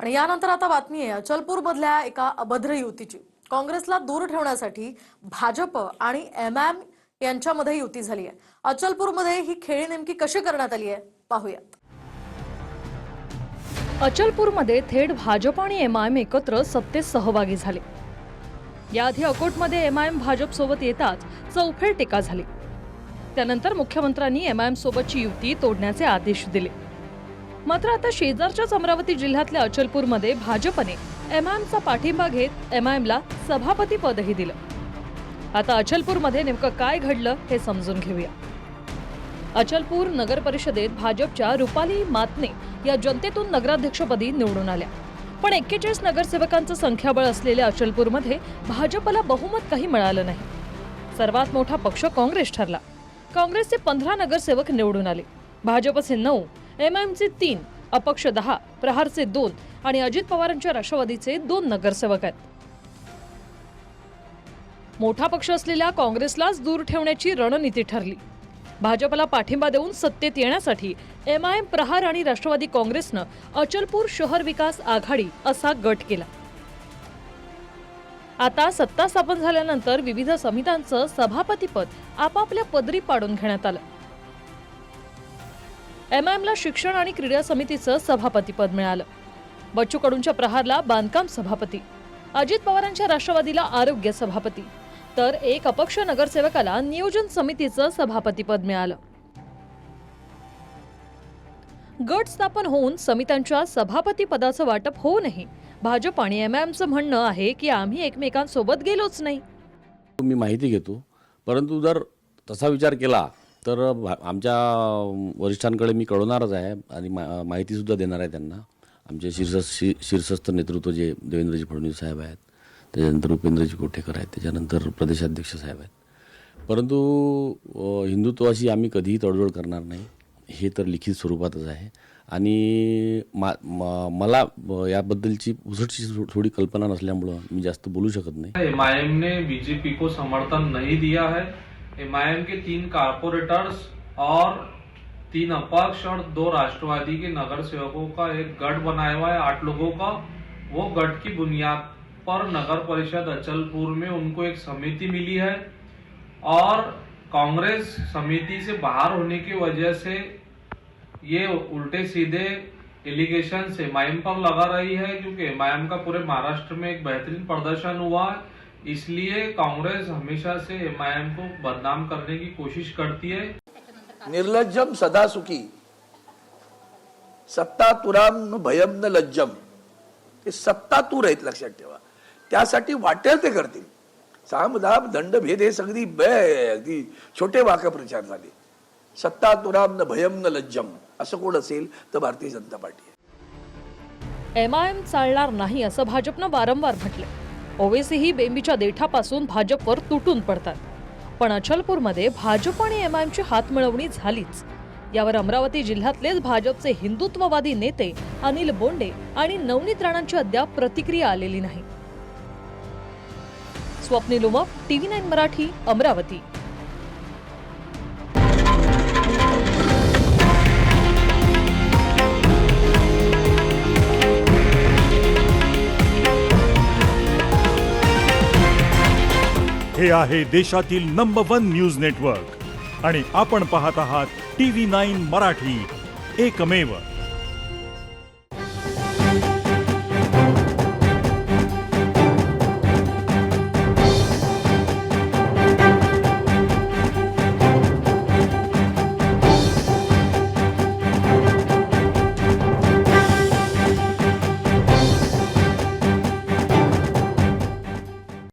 आणि यानंतर आता बातमी आहे अचलपूर मधल्या एका अभद्र युतीची। काँग्रेसला दूर ठेवण्यासाठी भाजप आणि एमआयएम यांच्यामध्ये युती झाली आहे। अचलपूरमध्ये ही खेळी नेमकी कशी करण्यात आली आहे पाहूयात। अचलपूरमध्ये थेट भाजप आणि एमआयएम एकत्र सत्तेत सहभागी झाले। याआधी अकोटमध्ये एमआयएम भाजप सोबत येताच चौफेर टीका झाली। त्यानंतर मुख्यमंत्र्यांनी एमआयएम सोबतची युती तोडण्याचे आदेश दिले। मात्र आता शेजारच्याच अमरावती जिल्ह्यातल्या अचलपूरमध्ये भाजपने एमआयएमचा पाठिंबा घेत एमआयएमला सभापती पदही दिलं। आता अचलपूरमध्ये नेमकं काय घडलं हे समजून घेऊया। अचलपूर नगर परिषदेत भाजपच्या रुपाली मातने या जनतेतून नगराध्यक्षपदी निवडून आल्या। पण 41 नगरसेवकांचं संख्याबळ असलेल्या अचलपूरमध्ये भाजपला बहुमत काही मिळालं नाही। सर्वात मोठा पक्ष काँग्रेस ठरला। काँग्रेसचे 15 नगरसेवक निवडून आले। भाजपचे 9, एमआयएमचे 3, अपक्ष 10, प्रहारचे 2 आणि अजित पवारांच्या राष्ट्रवादीचे 2 नगरसेवक आहेत। मोठा पक्ष असलेल्या काँग्रेसलाच दूर ठेवण्याची रणनीती ठरली। भाजपला पाठिंबा देऊन सत्तेत येण्यासाठी एमआयएम, प्रहार आणि राष्ट्रवादी काँग्रेसनं अचलपूर शहर विकास आघाडी असा गट केला। आता सत्ता स्थापन झाल्यानंतर विविध समित्यांचं सभापतीपद आपापल्या पदरी पाडून घेण्यात आलं। एमआयएमला शिक्षण आणि क्रीडा समितीचं सभापतीपद मिळालं। बच्चू कडूंच्या प्रहारला बांधकाम सभापती, अजित पवारांच्या राष्ट्रवादीला आरोग्य सभापती, तर एक अपक्ष नगरसेवकाला नियोजन समितीचं सभापतीपद मिळालं। गट स्थापन होऊन समित्यांच्या सभापती पदाचं वाटप होऊनही भाजप आणि एमआयएमचं म्हणणं आहे की आम्ही एकमेकांसोबत गेलोच नाही। मी माहिती घेतो, परंतु जर तसा विचार केला तर आमच्या वरिष्ठांकडे मी कळवणारच आहे आणि माहिती सुद्धा देणार आहे त्यांना। आमचे शीर्षस्थ नेतृत्व जे देवेंद्रजी फडणवीस साहेब आहेत, त्याच्यानंतर उपेंद्रजी कोठेकर आहेत, त्याच्यानंतर प्रदेशाध्यक्ष साहेब आहेत। परंतु हिंदुत्वाशी आम्ही कधीही तडजोड करणार नाही, हे तर लिखित स्वरूपातच आहे। आणि मला याबद्दलची पुसटची थोडी कल्पना नसल्यामुळे मी जास्त बोलू शकत नाही। एमआईएम ने बीजेपी को समर्थन नहीं दिया है। एमआईएम के 3 कारपोरेटर्स और 3 अपक्ष और 2 राष्ट्रवादी के नगर सेवकों का एक गठ बनाया हुआ है 8 लोगों का। वो गठ की बुनियाद पर नगर परिषद अचलपुर में उनको एक समिति मिली है और कांग्रेस समिति से बाहर होने की वजह से ये उल्टे सीधे एलिगेशन एमआईएम पर लगा रही है, क्योंकि एमआईएम का पूरे महाराष्ट्र में एक बेहतरीन प्रदर्शन हुआ है। इसलिए कांग्रेस हमेशा से एमआईएम को बदनाम करने की कोशिश करती है। निर्लज्जम सदा सुखी, सत्ता तुराम न भयम न लज्जम। ते सत्ता तूर आहेत, लक्षात ठेवा। त्यासाठी वाटेल ते करतील। साम दाम दंड भेद हे सगळी अगदी छोटे वाक्प्रचार झाले। सत्ता तुराम न भयम न लज्जम असं कोण असेल तर भारतीय जनता पार्टी आहे। एमआयएम चालणार नाही असं भाजपनं वारंवार म्हटलंय। ओवेसीही बेंबीच्या देठापासून भाजपवर तुटून पडतात। पण अचलपूरमध्ये भाजप आणि एमआयएमची हातमिळवणी झालीच। यावर अमरावती जिल्ह्यातलेच भाजपचे हिंदुत्ववादी नेते अनिल बोंडे आणि नवनीत राणांची अद्याप प्रतिक्रिया आलेली नाही। स्वप्नील उमप, TV9 मराठी, अमरावती। हे आहे देशातील नंबर 1 न्यूज नेटवर्क आणि आपण पाहत आहात TV9 मराठी, एकमेव।